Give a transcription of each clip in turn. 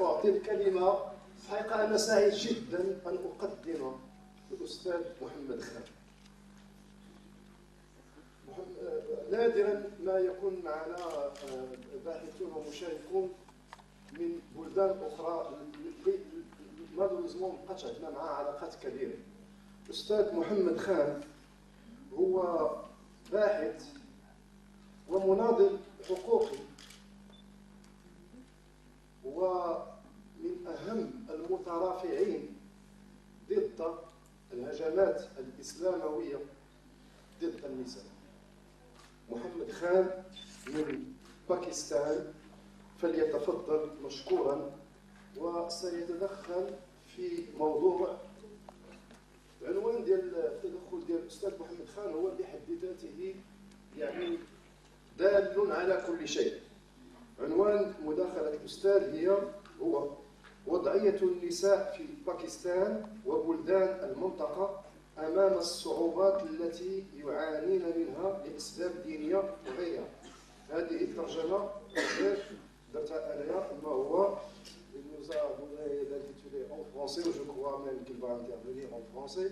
أعطي الكلمة الحقيقة أنا سعيد جدا أن أقدم الأستاذ محمد خان. نادرا ما يكون معنا باحثون ومشاركون من بلدان أخرى مالوريزمون مابقاتش عندنا معاه علاقات كبيرة. الأستاذ محمد خان هو باحث ومناضل حقوقي ومن أهم المترافعين ضد الهجمات الإسلاموية ضد النساء. محمد خان من باكستان، فليتفضل مشكورا وسيتدخل في موضوع. العنوان ديال التدخل ديال الأستاذ محمد خان هو بحد ذاته يعني دال على كل شيء. عنوان مداخلة الأستاذ هو وضعية النساء في باكستان وبلدان المنطقة أمام الصعوبات التي يعانين منها لأسباب دينية وغيرها. هذه الترجمة درتها أنايا، أما هو nous avons l'intitulé en français, je crois même qu'il va intervenir en français.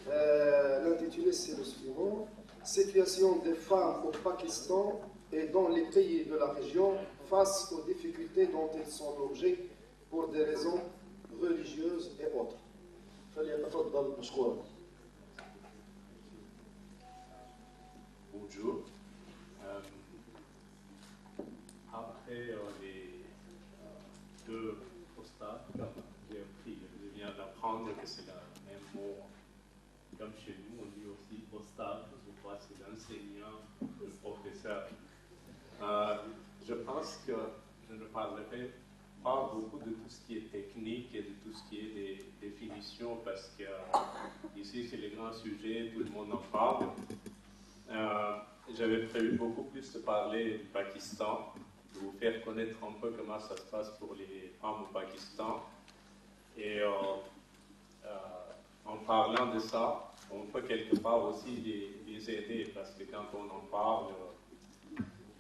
L'intitulé c'est le suivant: Situation des femmes au Pakistan et dans les pays de la région face aux difficultés dont elles sont l'objet pour des raisons religieuses et autres. فليتفضل مشكورا. Bonjour. Après les deux postats, j'ai appris, je viens d'apprendre que c'est le même mot. Comme chez nous, on dit aussi postat, je crois que c'est l'enseignant, le professeur. Je pense que je ne parlerai pas beaucoup de tout ce qui est technique et de tout ce qui est des définitions, parce que ici c'est le grand sujet, tout le monde en parle. J'avais prévu beaucoup plus de parler du Pakistan, de vous faire connaître un peu comment ça se passe pour les femmes au Pakistan. Et en parlant de ça, on peut quelque part aussi les aider, parce que quand on en parle,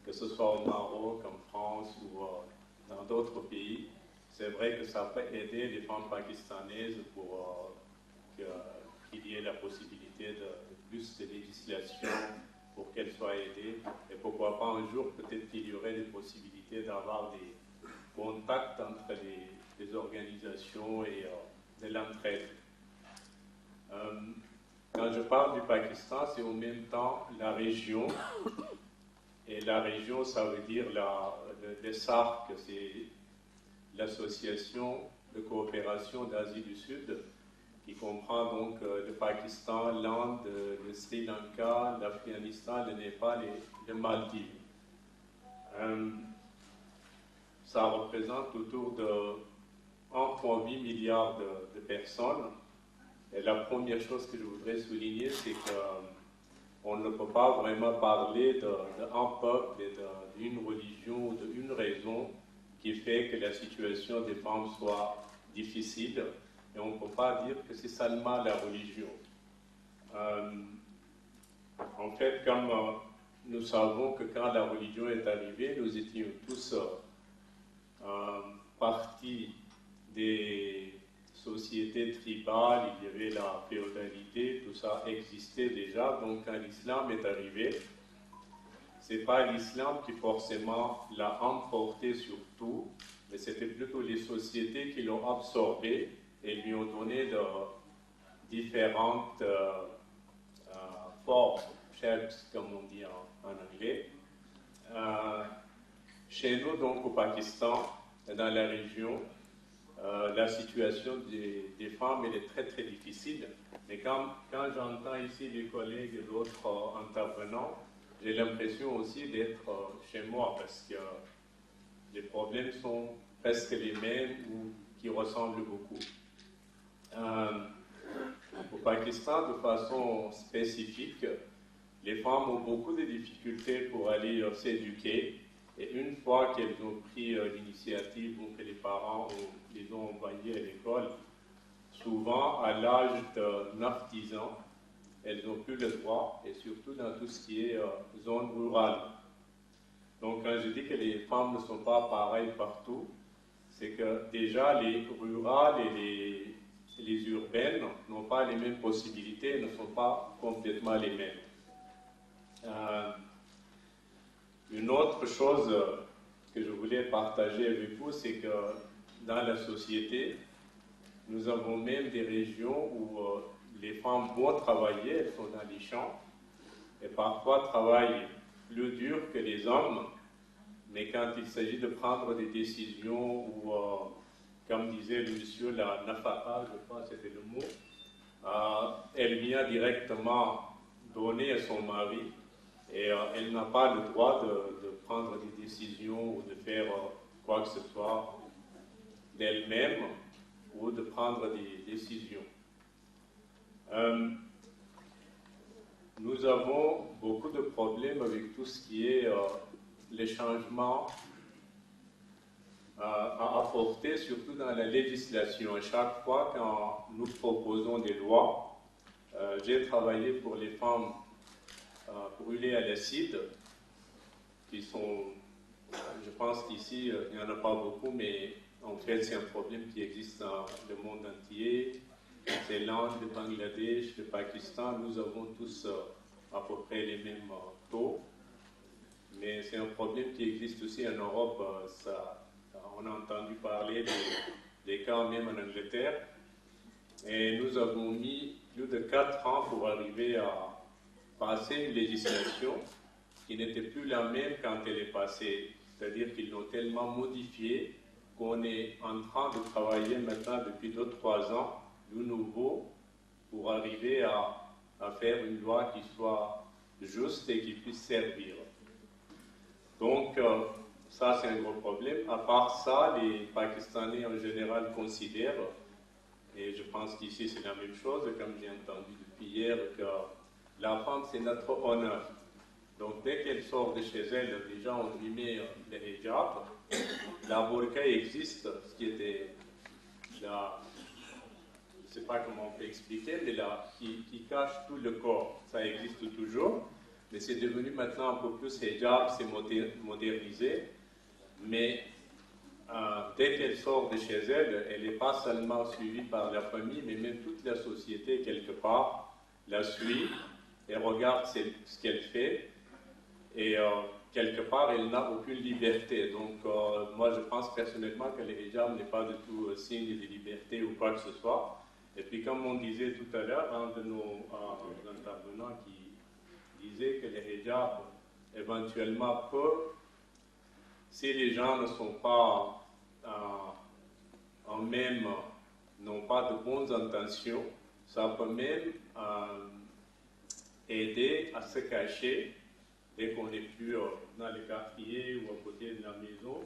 que ce soit au Maroc, en France ou dans d'autres pays, c'est vrai que ça peut aider les femmes pakistanaises pour qu'il y ait la possibilité de plus de législation pour qu'elles soient aidées. Et pourquoi pas un jour, peut-être qu'il y aurait des possibilités d'avoir des contacts entre les organisations et de l'entraide. Quand je parle du Pakistan, c'est en même temps la région. Et la région, ça veut dire le SAARC, c'est l'association de coopération d'Asie du Sud, qui comprend donc le Pakistan, l'Inde, le Sri Lanka, l'Afghanistan, le Népal et les Maldives. Ça représente autour de 1,8 milliard de personnes. Et la première chose que je voudrais souligner, c'est qu'on ne peut pas vraiment parler d'un peuple et d'une religion ou d'une raison qui fait que la situation des femmes soit difficile. Et on ne peut pas dire que c'est seulement la religion. En fait, comme nous savons que quand la religion est arrivée, nous étions tous partis des sociétés tribales, il y avait la féodalité, tout ça existait déjà. Donc quand l'islam est arrivé, ce n'est pas l'islam qui forcément l'a emporté sur tout, mais c'était plutôt les sociétés qui l'ont absorbé et lui ont donné de différentes formes, shapes, comme on dit en anglais. Chez nous, donc au Pakistan, dans la région, la situation des femmes elle est très très difficile. Mais quand j'entends ici les collègues et d'autres intervenants, j'ai l'impression aussi d'être chez moi, parce que les problèmes sont presque les mêmes ou qui ressemblent beaucoup. Au Pakistan, de façon spécifique, les femmes ont beaucoup de difficultés pour aller s'éduquer. Et une fois qu'elles ont pris l'initiative ou que les parents les ont envoyées à l'école, souvent à l'âge de 9-10 ans, elles n'ont plus le droit, et surtout dans tout ce qui est zone rurale. Donc quand je dis que les femmes ne sont pas pareilles partout, c'est que déjà les rurales et les urbaines n'ont pas les mêmes possibilités, ne sont pas complètement les mêmes. Une autre chose que je voulais partager avec vous, c'est que dans la société, nous avons même des régions où les femmes vont travailler, elles sont dans les champs, et parfois travaillent plus dur que les hommes, mais quand il s'agit de prendre des décisions ou, comme disait le monsieur, la nafaka, je crois que c'était le mot, elle vient directement donner à son mari et elle n'a pas le droit de prendre des décisions ou de faire quoi que ce soit d'elle-même ou de prendre des décisions. Nous avons beaucoup de problèmes avec tout ce qui est les changements à apporter, surtout dans la législation. À chaque fois quand nous proposons des lois, j'ai travaillé pour les femmes brûlées à l'acide, qui sont, je pense qu'ici, il n'y en a pas beaucoup, mais en fait, c'est un problème qui existe dans le monde entier. C'est l'Inde, le Bangladesh, le Pakistan, nous avons tous à peu près les mêmes taux. Mais c'est un problème qui existe aussi en Europe. On a entendu parler des cas même en Angleterre. Et nous avons mis plus de 4 ans pour arriver à passer une législation qui n'était plus la même quand elle est passée. C'est-à-dire qu'ils l'ont tellement modifiée qu'on est en train de travailler maintenant depuis 2-3 ans de nouveau pour arriver à faire une loi qui soit juste et qui puisse servir. Donc, ça c'est un gros problème. À part ça, les Pakistanais en général considèrent, et je pense qu'ici c'est la même chose, comme j'ai entendu depuis hier, que la femme c'est notre honneur. Donc dès qu'elle sort de chez elle, déjà on lui met le hijab. La burqa existe, ce qui était la, je ne sais pas comment on peut expliquer, mais là, qui cache tout le corps. Ça existe toujours, mais c'est devenu maintenant un peu plus hijab, c'est modernisé. Mais dès qu'elle sort de chez elle, elle n'est pas seulement suivie par la famille, mais même toute la société, quelque part, la suit et regarde ce qu'elle fait. Et quelque part, elle n'a aucune liberté. Donc, moi, je pense personnellement que le hijab n'est pas du tout signe de liberté ou quoi que ce soit. Et puis, comme on disait tout à l'heure, un de nos intervenants qui disait que le hijab, éventuellement, peut, si les gens ne sont pas en même, n'ont pas de bonnes intentions, ça peut même aider à se cacher. Dès qu'on n'est plus dans les quartiers ou à côté de la maison,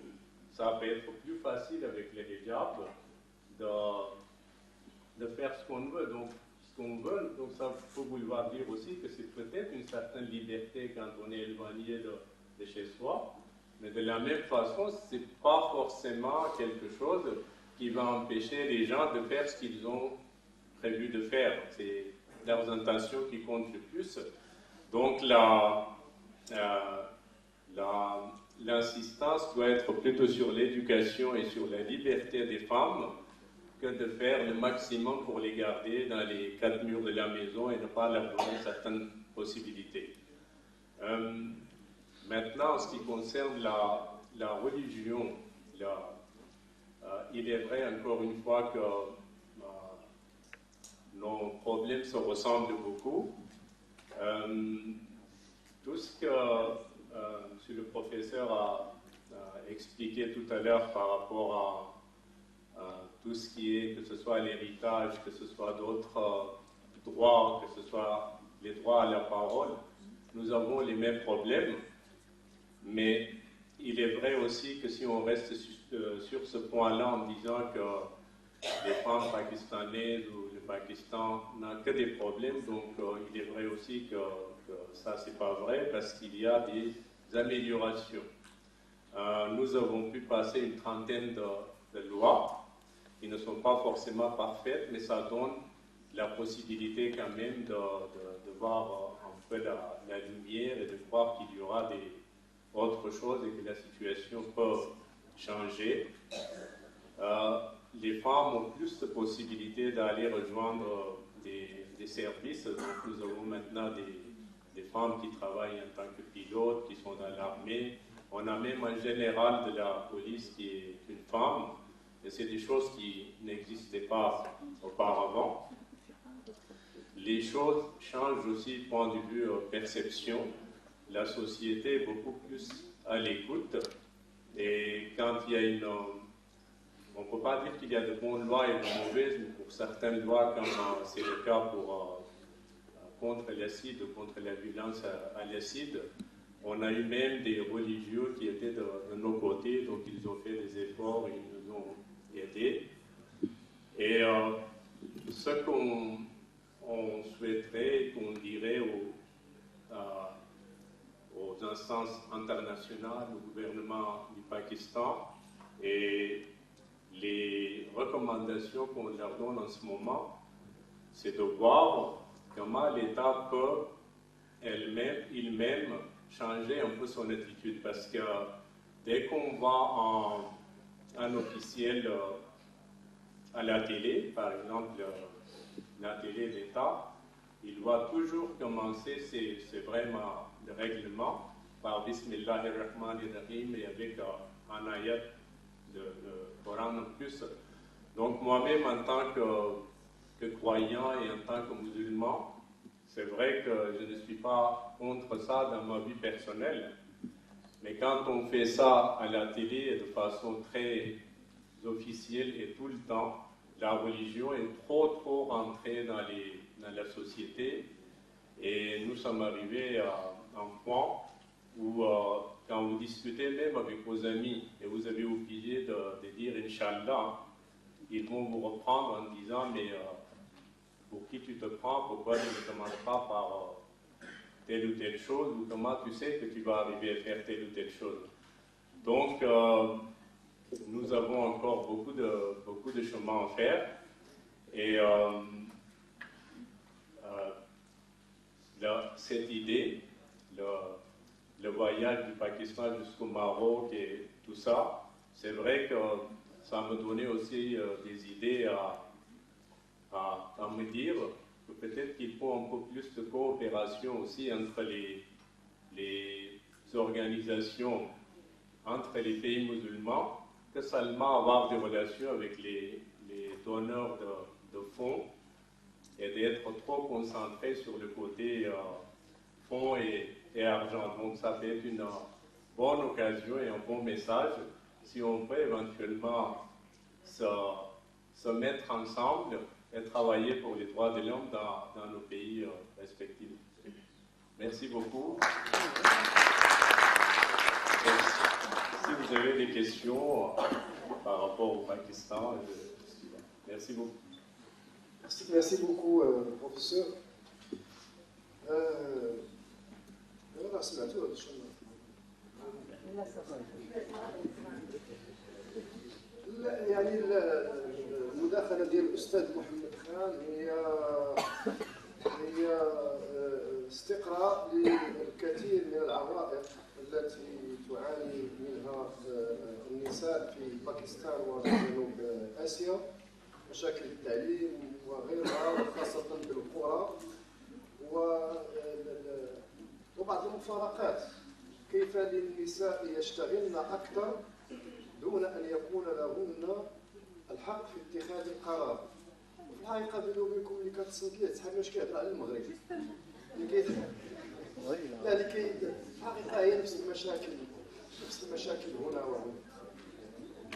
ça peut être plus facile avec les hijab de faire ce qu'on veut. Donc, ce qu'on veut, donc ça faut vouloir dire aussi que c'est peut-être une certaine liberté quand on est éloigné de chez soi, mais de la même façon, ce n'est pas forcément quelque chose qui va empêcher les gens de faire ce qu'ils ont prévu de faire. C'est leurs intentions qui comptent le plus. Donc, l'insistance doit être plutôt sur l'éducation et sur la liberté des femmes que de faire le maximum pour les garder dans les 4 murs de la maison et ne pas leur donner certaines possibilités. Maintenant, en ce qui concerne la religion, il est vrai encore une fois que nos problèmes se ressemblent beaucoup. Tout ce que monsieur le professeur a expliqué tout à l'heure par rapport à tout ce qui est, que ce soit l'héritage, que ce soit d'autres droits, que ce soit les droits à la parole, nous avons les mêmes problèmes, mais il est vrai aussi que si on reste sur ce point-là en disant que les femmes pakistanaises ou le Pakistan n'ont que des problèmes, donc il est vrai aussi que ça, c'est pas vrai, parce qu'il y a des améliorations. Nous avons pu passer une trentaine de lois qui ne sont pas forcément parfaites, mais ça donne la possibilité quand même de voir un peu la lumière et de croire qu'il y aura autre chose et que la situation peut changer. les femmes ont plus de possibilités d'aller rejoindre des services. Donc nous avons maintenant des femmes qui travaillent en tant que pilotes, qui sont dans l'armée. On a même un général de la police qui est une femme. Et c'est des choses qui n'existaient pas auparavant. Les choses changent aussi du point de vue perception. La société est beaucoup plus à l'écoute. Et quand il y a une... on ne peut pas dire qu'il y a de bonnes lois et de mauvaises, mais pour certaines lois, comme c'est le cas contre l'acide, contre la violence à l'acide, on a eu même des religieux qui étaient de nos côtés, donc ils ont fait des efforts, ils nous ont aidés. Et ce qu'on souhaiterait, qu'on dirait aux instances internationales, au gouvernement du Pakistan, et les recommandations qu'on leur donne en ce moment, c'est de voir comment l'État peut il-même changer un peu son attitude. Parce que dès qu'on va en officiel à la télé, par exemple la télé d'État, il doit toujours commencer, c'est vraiment le règlement, par Bismillahirrahmanirrahim et avec un ayat de Coran en plus. Donc moi-même, en tant que croyant et en tant que musulman, c'est vrai que je ne suis pas contre ça dans ma vie personnelle. Mais quand on fait ça à la télé de façon très officielle et tout le temps, la religion est trop rentrée dans la société. Et nous sommes arrivés à un point où, quand vous discutez même avec vos amis et vous avez oublié de dire Inch'Allah, ils vont vous reprendre en disant mais pour qui tu te prends, pourquoi tu ne commences pas par telle ou telle chose, ou comment tu sais que tu vas arriver à faire telle ou telle chose. Donc nous avons encore beaucoup de chemin à faire. Et cette idée, le voyage du Pakistan jusqu'au Maroc et tout ça, c'est vrai que ça me donnait aussi des idées à me dire que peut-être qu'il faut un peu plus de coopération aussi entre les organisations, entre les pays musulmans, que seulement avoir des relations avec les donneurs de fonds et d'être trop concentré sur le côté fonds et argent. Donc ça peut être une bonne occasion et un bon message si on peut éventuellement se mettre ensemble et travailler pour les droits de l'homme dans nos pays respectifs. Merci beaucoup. Si vous avez des questions par rapport au Pakistan, merci beaucoup. Merci beaucoup, professeur. يعني المداخلة ديال الأستاذ محمد خان هي استقراء للكثير من العوائق التي تعاني منها النساء في باكستان وجنوب آسيا، مشاكل التعليم وغيرها وخاصة بالقرى وبعض المفارقات. كيف للنساء يشتغلن أكثر دون أن يكون لهن الحق في اتخاذ القرار. وفي الحقيقة بيني وبينكم اللي كتصنت ليه تحب واش كيهضر على المغرب اللي في الحقيقة هي نفس المشاكل هنا وهنا.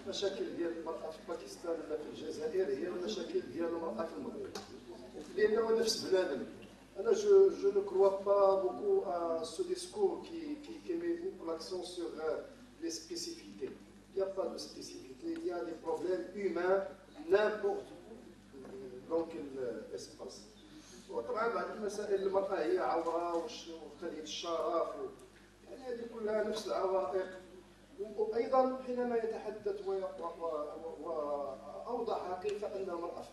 المشاكل ديال المرأة في باكستان ولا في الجزائر هي المشاكل ديال المرأة في المغرب، لأنه نفس بنادم. أنا je ne crois pas beaucoup à ce discours qui met beaucoup l'accent sur les spécificités. Il n'y a pas de spécificité, il y a des problèmes humains n'importe dans quel espace. وطبعا بعض المسائل المرأة هي عورة وقضية الشرف يعني هذه كلها نفس العوائق. وأيضا حينما يتحدث وأوضح كيف أن المرأة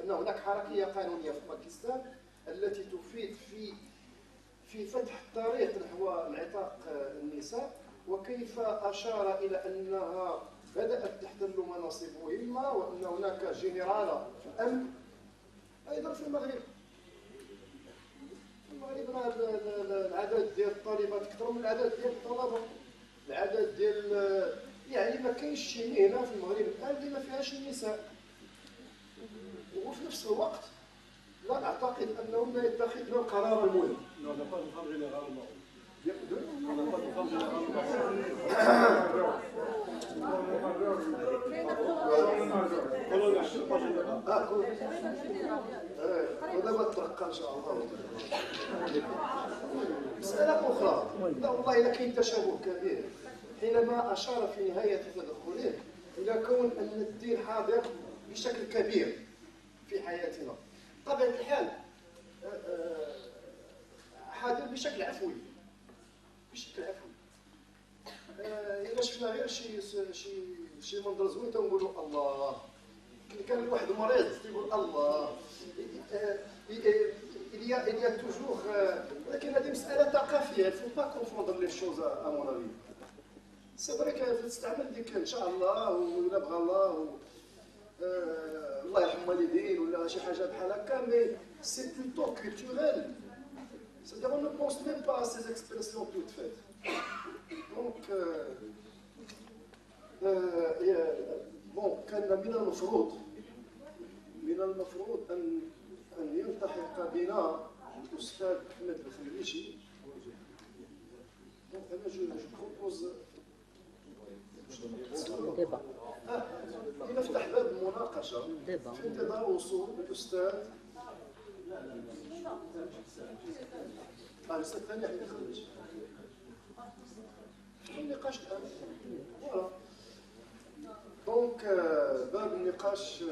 أن هناك حركية قانونية في باكستان التي تفيد في فتح الطريق نحو انعتاق النساء، وكيف أشار إلى أنها بدأت تحتل مناصب مهمة، وأن هناك جنرال أمن أيضا في المغرب. في المغرب العدد ديال الطالبات أكثر من العدد ديال الطلبة. العدد ديال يعني ما كاينش شي مهنة في المغرب الآن اللي ما فيهاش النساء. وفي نفس الوقت لا أعتقد أنهم لا يتخذون القرار المهم. ودابا ترقى ان شاء الله. مسألة أخرى، لا والله إلا كاين تشابه كبير حينما أشار في نهاية تدخله إلى كون أن الدين حاضر بشكل كبير في حياتنا. بطبيعة الحال حاضر بشكل عفوي. بشكل عفوي. إلا شفنا غير شي منظر زوين تنقولوا الله. كان واحد مريض تيقول الله. il y a toujours ولكن هذه مسألة ثقافية. il faut pas confondre les choses à mon avis. c'est vrai que تستعمل ديك إن شاء الله ولا بغى الله الله يرحم والدين ولا شي حاجة بحال هكا. mais c'est plutôt culturel. c'est-à-dire on ne pense même pas à ces expressions toutes faites. donc bon كان من المفروض أن يلتحق بنا الأستاذ أحمد الخليشي. أنا جو بروبوز نفتح باب المناقشة في انتظار وصول الأستاذ الأستاذ ثاني أحمد الخليشي. النقاش الآن. فوالا. دونك باب النقاش